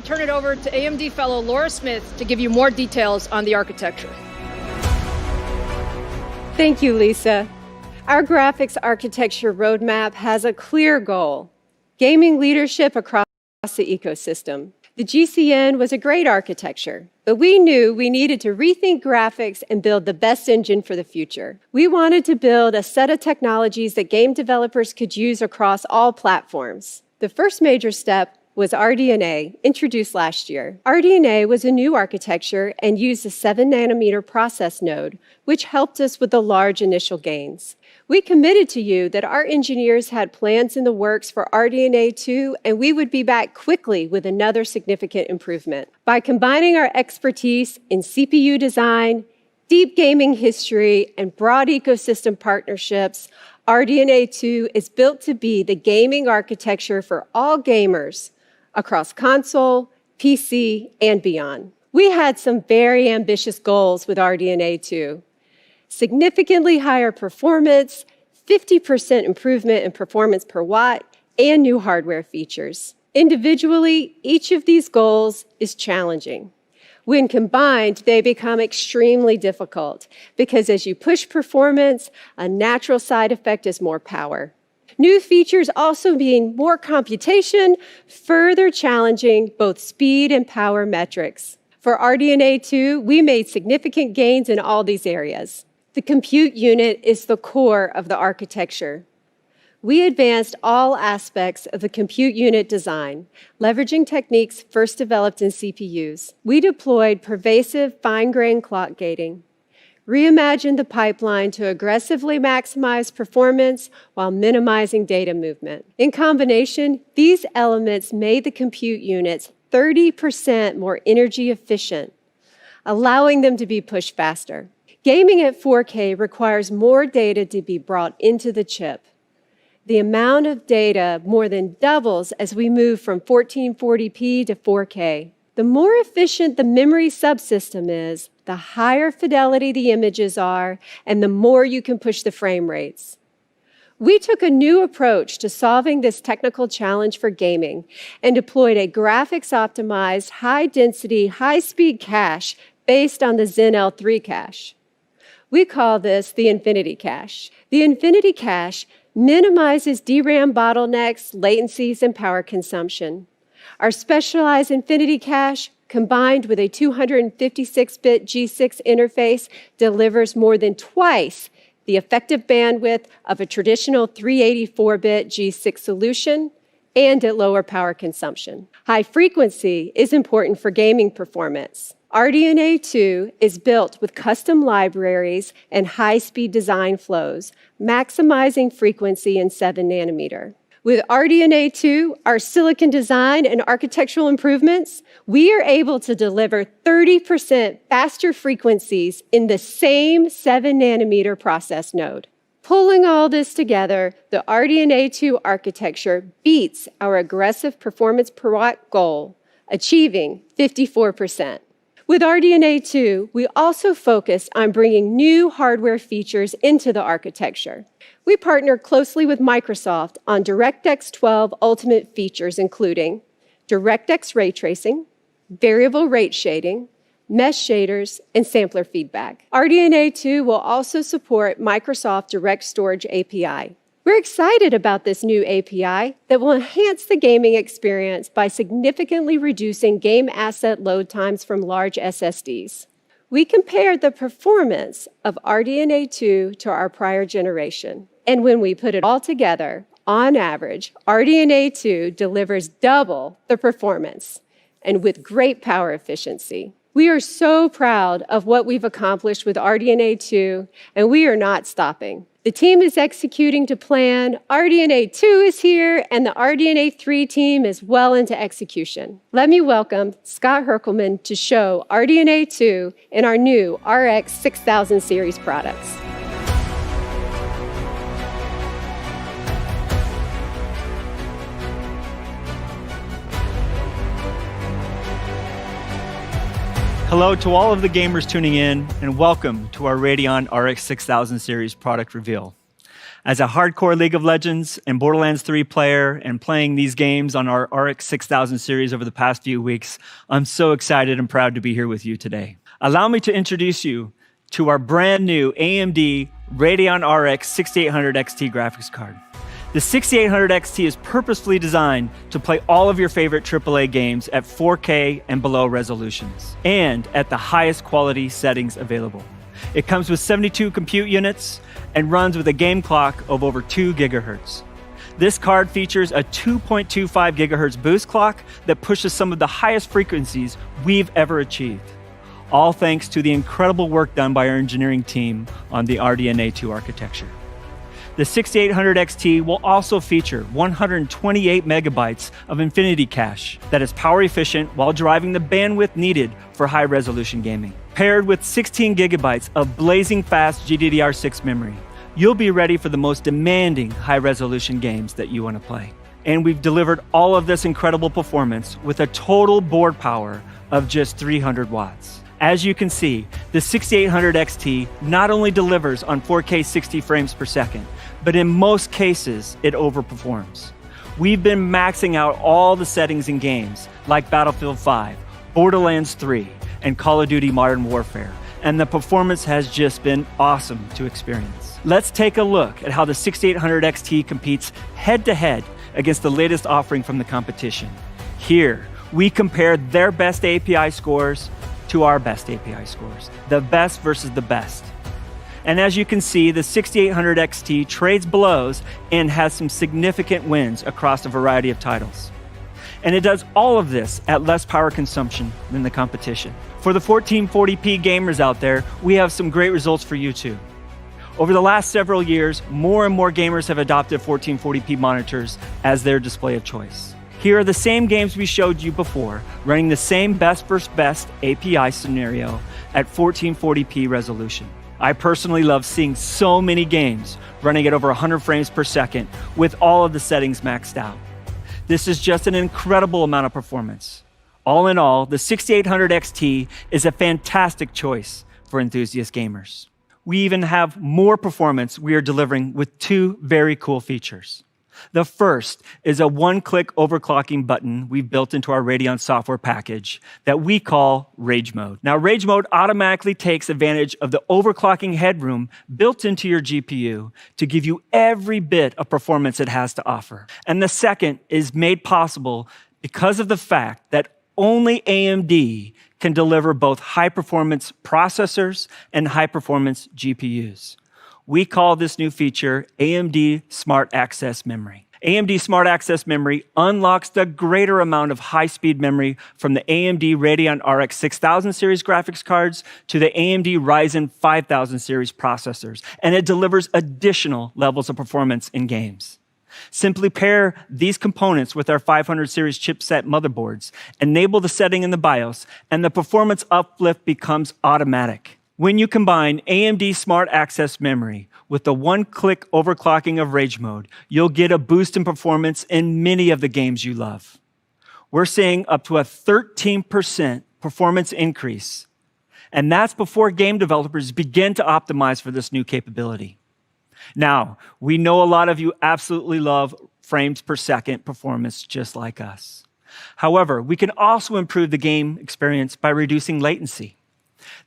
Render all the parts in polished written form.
turn it over to AMD fellow Laura Smith to give you more details on the architecture. Thank you, Lisa. Our graphics architecture roadmap has a clear goal: gaming leadership across the ecosystem. The GCN was a great architecture, but we knew we needed to rethink graphics and build the best engine for the future. We wanted to build a set of technologies that game developers could use across all platforms. The first major step was RDNA, introduced last year. RDNA was a new architecture and used a 7-nanometer process node, which helped us with the large initial gains. We committed to you that our engineers had plans in the works for RDNA 2, and we would be back quickly with another significant improvement. By combining our expertise in CPU design, deep gaming history, and broad ecosystem partnerships, RDNA 2 is built to be the gaming architecture for all gamers across console, PC, and beyond. We had some very ambitious goals with RDNA 2. Significantly higher performance, 50% improvement in performance per watt, and new hardware features. Individually, each of these goals is challenging. When combined, they become extremely difficult because as you push performance, a natural side effect is more power. New features also mean more computation, further challenging both speed and power metrics. For RDNA 2, we made significant gains in all these areas. The compute unit is the core of the architecture. We advanced all aspects of the compute unit design, leveraging techniques first developed in CPUs. We deployed pervasive fine-grained clock gating, reimagined the pipeline to aggressively maximize performance while minimizing data movement. In combination, these elements made the compute units 30% more energy efficient, allowing them to be pushed faster. Gaming at 4K requires more data to be brought into the chip. The amount of data more than doubles as we move from 1440p to 4K. The more efficient the memory subsystem is, the higher fidelity the images are, and the more you can push the frame rates. We took a new approach to solving this technical challenge for gaming and deployed a graphics-optimized, high-density, high-speed cache based on the Zen L3 cache. We call this the Infinity Cache. The Infinity Cache minimizes DRAM bottlenecks, latencies, and power consumption. Our specialized Infinity Cache, combined with a 256-bit G6 interface, delivers more than twice the effective bandwidth of a traditional 384-bit G6 solution and at lower power consumption. High frequency is important for gaming performance. RDNA 2 is built with custom libraries and high-speed design flows, maximizing frequency in 7-nanometer. With RDNA 2, our silicon design and architectural improvements, we are able to deliver 30% faster frequencies in the same 7-nanometer process node. Pulling all this together, the RDNA 2 architecture beats our aggressive performance per watt goal, achieving 54%. With RDNA 2, we also focused on bringing new hardware features into the architecture. We partnered closely with Microsoft on DirectX 12 Ultimate features, including DirectX ray tracing, variable rate shading, mesh shaders, and sampler feedback. RDNA 2 will also support Microsoft Direct Storage API. We're excited about this new API that will enhance the gaming experience by significantly reducing game asset load times from large SSDs. We compared the performance of RDNA 2 to our prior generation, and when we put it all together, on average, RDNA 2 delivers double the performance and with great power efficiency. We are so proud of what we've accomplished with RDNA 2, and we are not stopping. The team is executing to plan, RDNA 2 is here, and the RDNA 3 team is well into execution. Let me welcome Scott Herkelman to show RDNA 2 in our new RX6000 series products. Hello to all of the gamers tuning in, and welcome to our Radeon RX6000 series product reveal. As a hardcore League of Legends and Borderlands 3 player and playing these games on our RX6000 series over the past few weeks, I'm so excited and proud to be here with you today. Allow me to introduce you to our brand new AMD Radeon RX 6800 XT graphics card. The 6800 XT is purposefully designed to play all of your favorite AAA games at 4K and below resolutions, and at the highest quality settings available. It comes with 72 compute units and runs with a game clock of over 2 gigahertz. This card features a 2.25 gigahertz boost clock that pushes some of the highest frequencies we've ever achieved, all thanks to the incredible work done by our engineering team on the RDNA 2 architecture. The 6800 XT will also feature 128 megabytes of Infinity Cache that is power efficient while driving the bandwidth needed for high resolution gaming. Paired with 16 gigabytes of blazing fast GDDR6 memory, you'll be ready for the most demanding high resolution games that you want to play. And we've delivered all of this incredible performance with a total board power of just 300 watts. As you can see, the 6800 XT not only delivers on 4K 60 frames per second, but in most cases, it overperforms. We've been maxing out all the settings in games like Battlefield 5, Borderlands 3, and Call of Duty Modern Warfare, and the performance has just been awesome to experience. Let's take a look at how the 6800 XT competes head-to-head against the latest offering from the competition. Here, we compare their best API scores to our best API scores, the best versus the best. And as you can see, the 6800 XT trades blows and has some significant wins across a variety of titles. And it does all of this at less power consumption than the competition. For the 1440p gamers out there, we have some great results for you too. Over the last several years, more and more gamers have adopted 1440p monitors as their display of choice. Here are the same games we showed you before, running the same best versus best API scenario at 1440p resolution. I personally love seeing so many games running at over 100 frames per second with all of the settings maxed out. This is just an incredible amount of performance. All in all, the 6800 XT is a fantastic choice for enthusiast gamers. We even have more performance we are delivering with 2 very cool features. The first is a one-click overclocking button we've built into our Radeon software package that we call Rage Mode. Now, Rage Mode automatically takes advantage of the overclocking headroom built into your GPU to give you every bit of performance it has to offer. And the second is made possible because of the fact that only AMD can deliver both high-performance processors and high-performance GPUs. We call this new feature AMD Smart Access Memory. AMD Smart Access Memory unlocks the greater amount of high-speed memory from the AMD Radeon RX6000 series graphics cards to the AMD Ryzen 5000 series processors, and it delivers additional levels of performance in games. Simply pair these components with our 500 series chipset motherboards, enable the setting in the BIOS, and the performance uplift becomes automatic. When you combine AMD Smart Access Memory with the one-click overclocking of Rage Mode, you'll get a boost in performance in many of the games you love. We're seeing up to a 13% performance increase, and that's before game developers begin to optimize for this new capability. Now, we know a lot of you absolutely love frames per second performance just like us. However, we can also improve the game experience by reducing latency.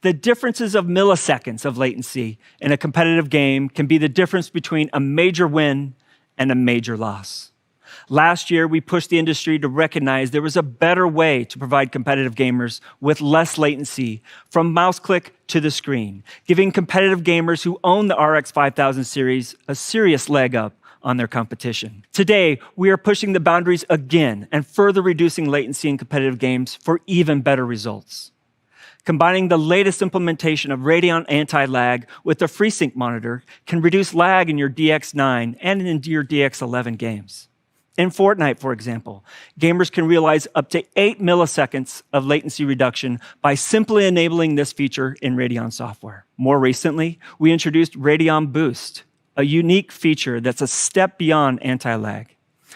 The differences of milliseconds of latency in a competitive game can be the difference between a major win and a major loss. Last year, we pushed the industry to recognize there was a better way to provide competitive gamers with less latency from mouse click to the screen, giving competitive gamers who own the RX5000 series a serious leg up on their competition. Today, we are pushing the boundaries again and further reducing latency in competitive games for even better results. Combining the latest implementation of Radeon anti-lag with the FreeSync monitor can reduce lag in your DX9 and in your DX11 games. In Fortnite, for example, gamers can realize up to 8 milliseconds of latency reduction by simply enabling this feature in Radeon software. More recently, we introduced Radeon Boost, a unique feature that's a step beyond anti-lag.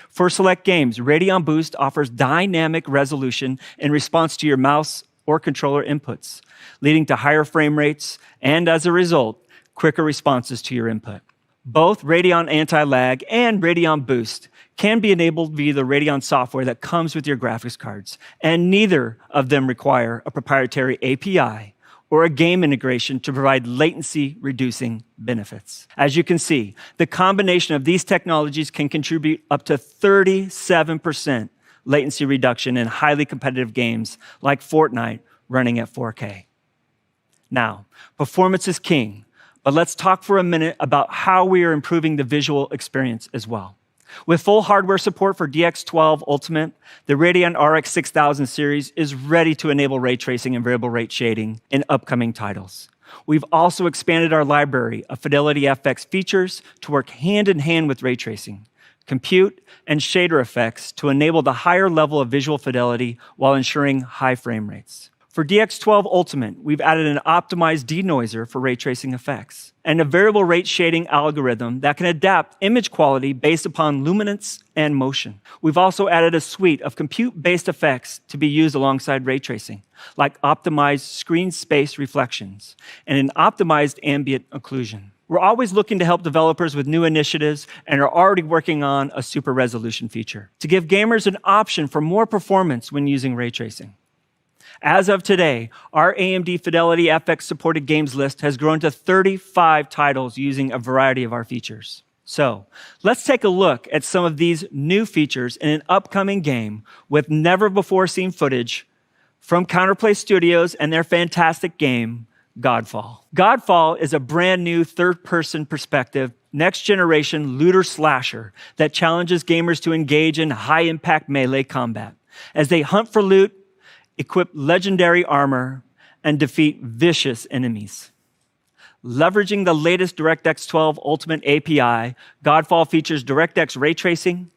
For select games, Radeon Boost offers dynamic resolution in response to your mouse or controller inputs, leading to higher frame rates and, as a result, quicker responses to your input. Both Radeon Anti-Lag and Radeon Boost can be enabled via the Radeon software that comes with your graphics cards, and neither of them require a proprietary API or a game integration to provide latency-reducing benefits. As you can see, the combination of these technologies can contribute up to 37% latency reduction in highly competitive games like Fortnite running at 4K. Now, performance is king, but let's talk for a minute about how we are improving the visual experience as well. With full hardware support for DX12 Ultimate, the Radeon RX6000 series is ready to enable ray tracing and variable rate shading in upcoming titles. We've also expanded our library of Fidelity FX features to work hand in hand with ray tracing, compute, and shader effects to enable the higher level of visual fidelity while ensuring high frame rates. For DX12 Ultimate, we've added an optimized denoiser for ray tracing effects and a variable rate shading algorithm that can adapt image quality based upon luminance and motion. We've also added a suite of compute-based effects to be used alongside ray tracing, like optimized screen space reflections and an optimized ambient occlusion. We're always looking to help developers with new initiatives and are already working on a super resolution feature to give gamers an option for more performance when using ray tracing. As of today, our AMD Fidelity FX supported games list has grown to 35 titles using a variety of our features. So let's take a look at some of these new features in an upcoming game with never-before-seen footage from Counterplay Studios and their fantastic game, Godfall. Godfall is a brand new third-person perspective, next-generation looter slasher that challenges gamers to engage in high-impact melee combat as they hunt for loot, equip legendary armor, and defeat vicious enemies. Leveraging the latest DirectX 12 Ultimate API, Godfall features DirectX ray tracing,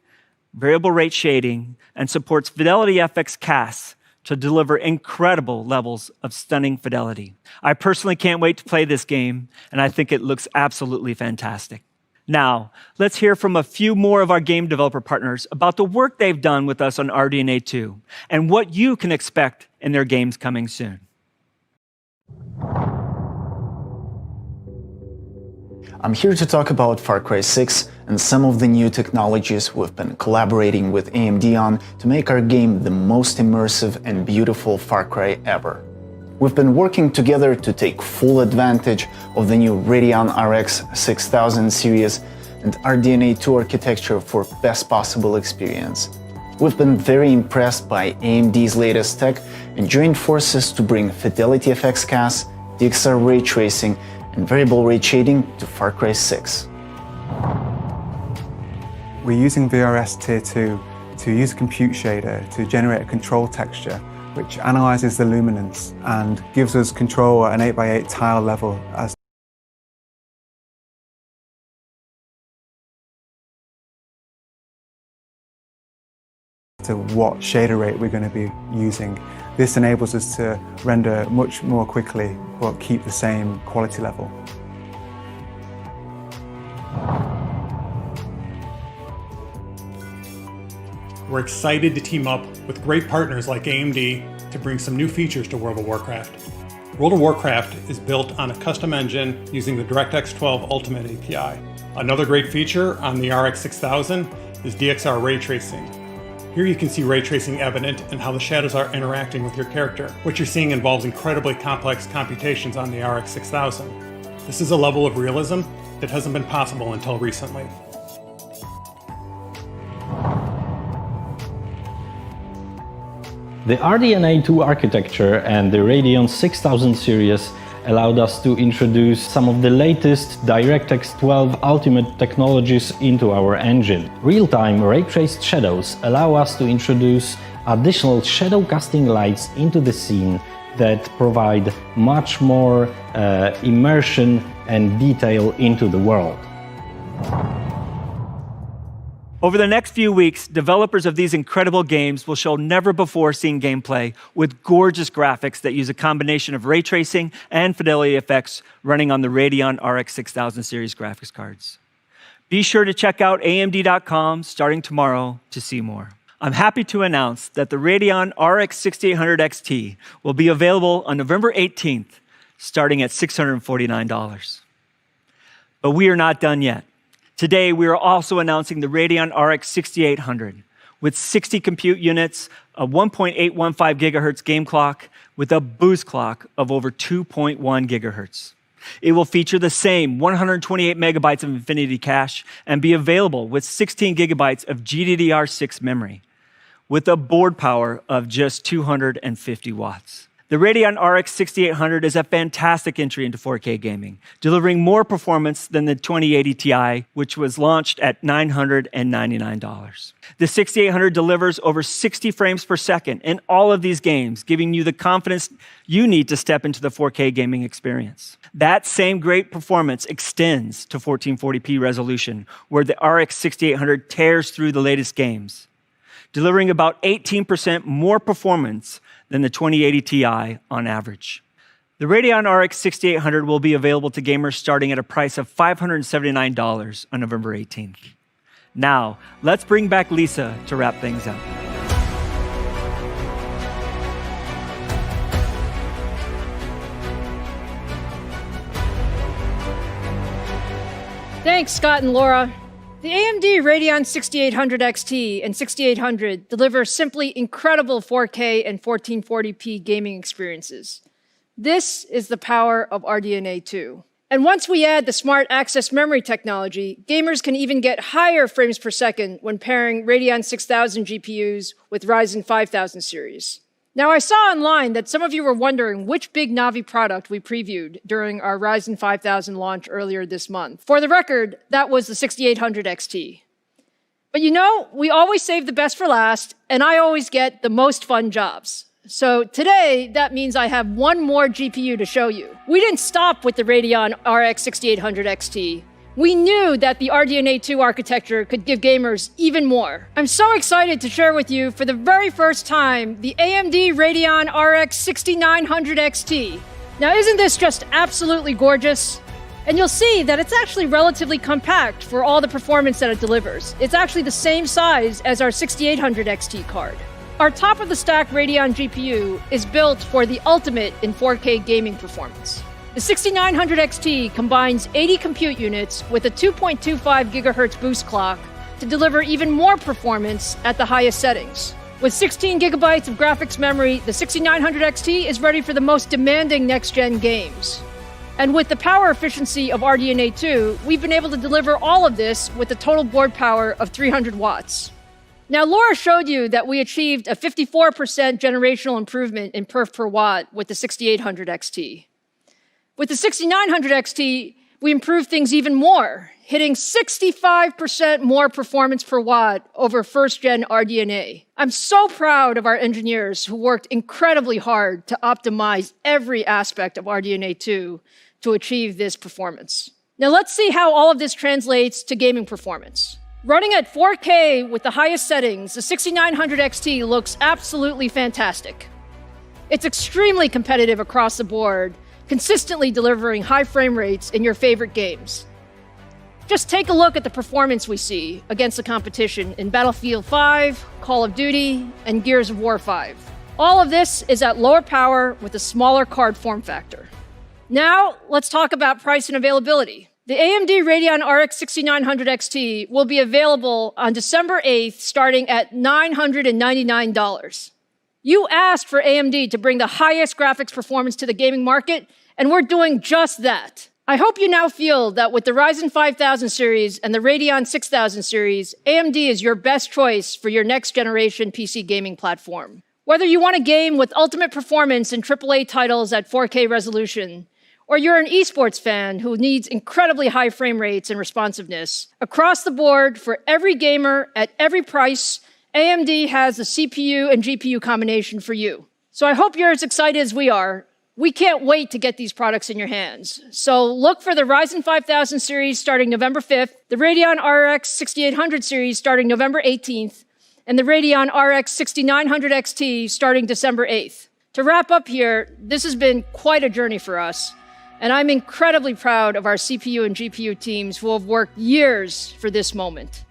variable rate shading, and supports Fidelity FX casts to deliver incredible levels of stunning fidelity. I personally can't wait to play this game, and I think it looks absolutely fantastic. Now, let's hear from a few more of our game developer partners about the work they've done with us on RDNA 2 and what you can expect in their games coming soon. I'm here to talk about Far Cry 6 and some of the new technologies we've been collaborating with AMD on to make our game the most immersive and beautiful Far Cry ever. We've been working together to take full advantage of the new Radeon RX6000 series and RDNA 2 architecture for best possible experience. We've been very impressed by AMD's latest tech and joined forces to bring Fidelity FX casts, DXR ray tracing, and variable rate shading to Far Cry 6. We're using VRS Tier 2 to use a compute shader to generate a control texture which analyzes the luminance and gives us control at an 8x8 tile level as to what shader rate we're going to be using. This enables us to render much more quickly but keep the same quality level. We're excited to team up with great partners like AMD to bring some new features to World of Warcraft. World of Warcraft is built on a custom engine using the DirectX 12 Ultimate API. Another great feature on the RX6000 is DXR ray tracing. Here you can see ray tracing evident in how the shadows are interacting with your character. What you're seeing involves incredibly complex computations on the RX6000. This is a level of realism that hasn't been possible until recently. The RDNA 2 architecture and the Radeon 6000 series allowed us to introduce some of the latest DirectX 12 Ultimate technologies into our engine. Real-time ray-traced shadows allow us to introduce additional shadow casting lights into the scene that provide much more immersion and detail into the world. Over the next few weeks, developers of these incredible games will show never-before-seen gameplay with gorgeous graphics that use a combination of ray tracing and fidelity effects running on the Radeon RX6000 series graphics cards. Be sure to check out AMD.com starting tomorrow to see more. I'm happy to announce that the Radeon RX 6800 XT will be available on November 18th, starting at $649. But we are not done yet. Today, we are also announcing the Radeon RX 6800 with 60 compute units, a 1.815 gigahertz game clock with a boost clock of over 2.1 gigahertz. It will feature the same 128 megabytes of Infinity cache and be available with 16 gigabytes of GDDR6 memory with a board power of just 250 watts. The Radeon RX 6800 is a fantastic entry into 4K gaming, delivering more performance than the 2080 Ti, which was launched at $999. The 6800 delivers over 60 frames per second in all of these games, giving you the confidence you need to step into the 4K gaming experience. That same great performance extends to 1440p resolution, where the RX 6800 tears through the latest games, delivering about 18% more performance than the 2080 Ti on average. The Radeon RX 6800 will be available to gamers starting at a price of $579 on November 18th. Now, let's bring back Lisa to wrap things up. Thanks, Scott and Laura. The AMD Radeon 6800 XT and 6800 deliver simply incredible 4K and 1440p gaming experiences. This is the power of RDNA 2. And once we add the smart access memory technology, gamers can even get higher frames per second when pairing Radeon 6000 GPUs with Ryzen 5000 series. Now, I saw online that some of you were wondering which big Navi product we previewed during our Ryzen 5000 launch earlier this month. For the record, that was the 6800 XT. But you know, we always save the best for last, and I always get the most fun jobs. So today, that means I have one more GPU to show you. We didn't stop with the Radeon RX 6800 XT. We knew that the RDNA 2 architecture could give gamers even more. I'm so excited to share with you for the very first time the AMD Radeon RX 6900 XT. Now, isn't this just absolutely gorgeous? And you'll see that it's actually relatively compact for all the performance that it delivers. It's actually the same size as our 6800 XT card. Our top-of-the-stack Radeon GPU is built for the ultimate in 4K gaming performance. The 6900 XT combines 80 compute units with a 2.25 gigahertz boost clock to deliver even more performance at the highest settings. With 16 gigabytes of graphics memory, the 6900 XT is ready for the most demanding next-gen games. And with the power efficiency of RDNA 2, we've been able to deliver all of this with a total board power of 300 watts. Now, Laura showed you that we achieved a 54% generational improvement in perf per watt with the 6800 XT. With the 6900 XT, we improved things even more, hitting 65% more performance per watt over first-gen RDNA. I'm so proud of our engineers who worked incredibly hard to optimize every aspect of RDNA 2 to achieve this performance. Now let's see how all of this translates to gaming performance. Running at 4K with the highest settings, the 6900 XT looks absolutely fantastic. It's extremely competitive across the board, consistently delivering high frame rates in your favorite games. Just take a look at the performance we see against the competition in Battlefield 5, Call of Duty, and Gears of War 5. All of this is at lower power with a smaller card form factor. Now, let's talk about price and availability. The AMD Radeon RX 6900 XT will be available on December 8th, starting at $999. You asked for AMD to bring the highest graphics performance to the gaming market, and we're doing just that. I hope you now feel that with the Ryzen 5000 series and the Radeon 6000 series, AMD is your best choice for your next generation PC gaming platform. Whether you want a game with ultimate performance in AAA titles at 4K resolution, or you're an esports fan who needs incredibly high frame rates and responsiveness, across the board for every gamer at every price, AMD has the CPU and GPU combination for you. So I hope you're as excited as we are. We can't wait to get these products in your hands. So look for the Ryzen 5000 series starting November 5th, the Radeon RX 6800 series starting November 18th, and the Radeon RX 6900 XT starting December 8th. To wrap up here, this has been quite a journey for us, and I'm incredibly proud of our CPU and GPU teams who have worked years for this moment.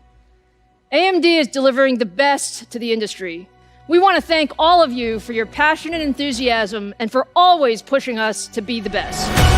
AMD is delivering the best to the industry. We want to thank all of you for your passion and enthusiasm and for always pushing us to be the best.